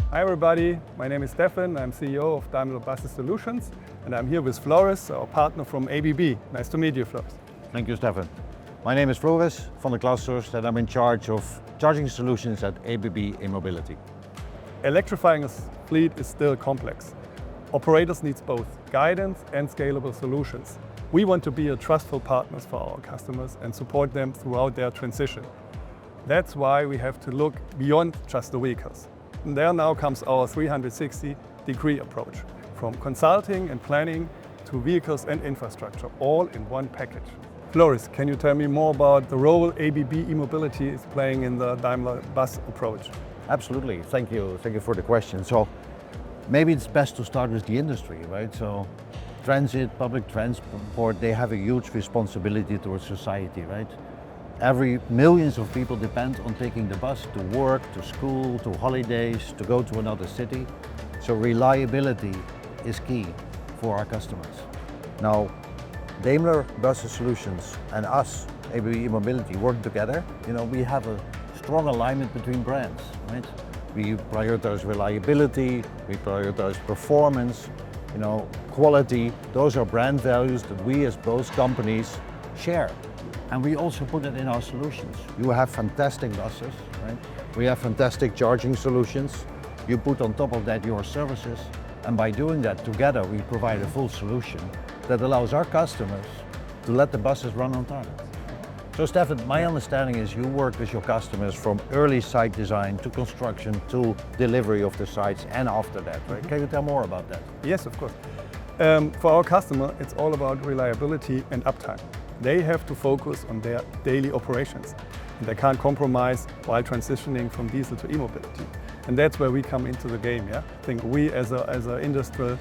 Hi everybody, my name is Steffen, I'm CEO of Daimler Buses Solutions and I'm here with Floris, our partner from ABB. Nice to meet you, Floris. Thank you, Steffen. My name is Floris from the Klashorst and I'm in charge of charging solutions at ABB E-mobility. Electrifying a fleet is still complex. Operators need both guidance and scalable solutions. We want to be a trustful partner for our customers and support them throughout their transition. That's why we have to look beyond just the vehicles. And there now comes our 360-degree approach, from consulting and planning to vehicles and infrastructure, all in one package. Floris, can you tell me more about the role ABB E-mobility is playing in the Daimler bus approach? Absolutely, thank you for the question. So maybe it's best to start with the industry, right? So transit, public transport, they have a huge responsibility towards society, right? Millions of people depend on taking the bus to work, to school, to holidays, to go to another city. So reliability is key for our customers. Now, Daimler Buses Solutions and us, ABB E-mobility, work together. We have a strong alignment between brands, right? We prioritize reliability, we prioritize performance, quality. Those are brand values that we as both companies share. And we also put it in our solutions. You have fantastic buses, right? We have fantastic charging solutions. You put on top of that your services. And by doing that together, we provide a full solution that allows our customers to let the buses run on time. So Steffen, my understanding is you work with your customers from early site design to construction to delivery of the sites and after that, right? Can you tell more about that? Yes, of course. For our customer, it's all about reliability and uptime. They have to focus on their daily operations. And they can't compromise while transitioning from diesel to e-mobility. And that's where we come into the game. Yeah? I think we as an industrial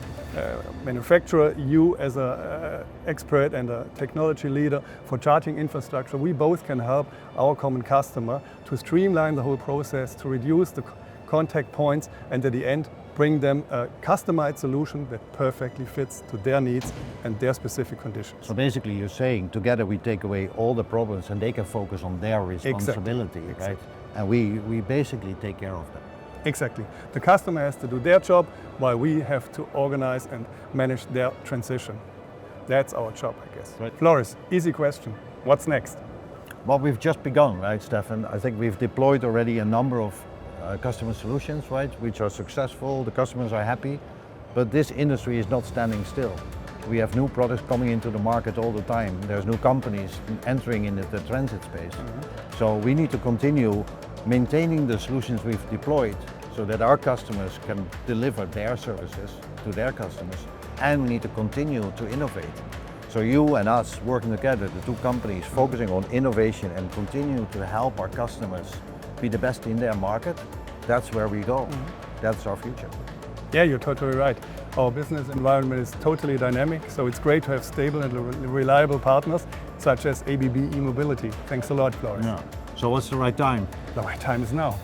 manufacturer, you as an expert and a technology leader for charging infrastructure, we both can help our common customer to streamline the whole process, to reduce the contact points, and at the end bring them a customized solution that perfectly fits to their needs and their specific conditions. So basically you're saying together we take away all the problems and they can focus on their responsibility, exactly. Right? And we basically take care of them. Exactly. The customer has to do their job while we have to organize and manage their transition. That's our job, I guess. Right. Floris, easy question. What's next? Well, we've just begun, right, Steffen? I think we've deployed already a number of customer solutions, right, which are successful, the customers are happy, but this industry is not standing still. We have new products coming into the market all the time. There's new companies entering in the transit space. Mm-hmm. So we need to continue maintaining the solutions we've deployed so that our customers can deliver their services to their customers, and we need to continue to innovate. So you and us working together, the two companies focusing on innovation and continue to help our customers be the best in their market, that's where we go. Mm-hmm. That's our future. Yeah, you're totally right. Our business environment is totally dynamic, so it's great to have stable and reliable partners such as ABB E-mobility. Thanks a lot, Floris. Yeah. So what's the right time? The right time is now.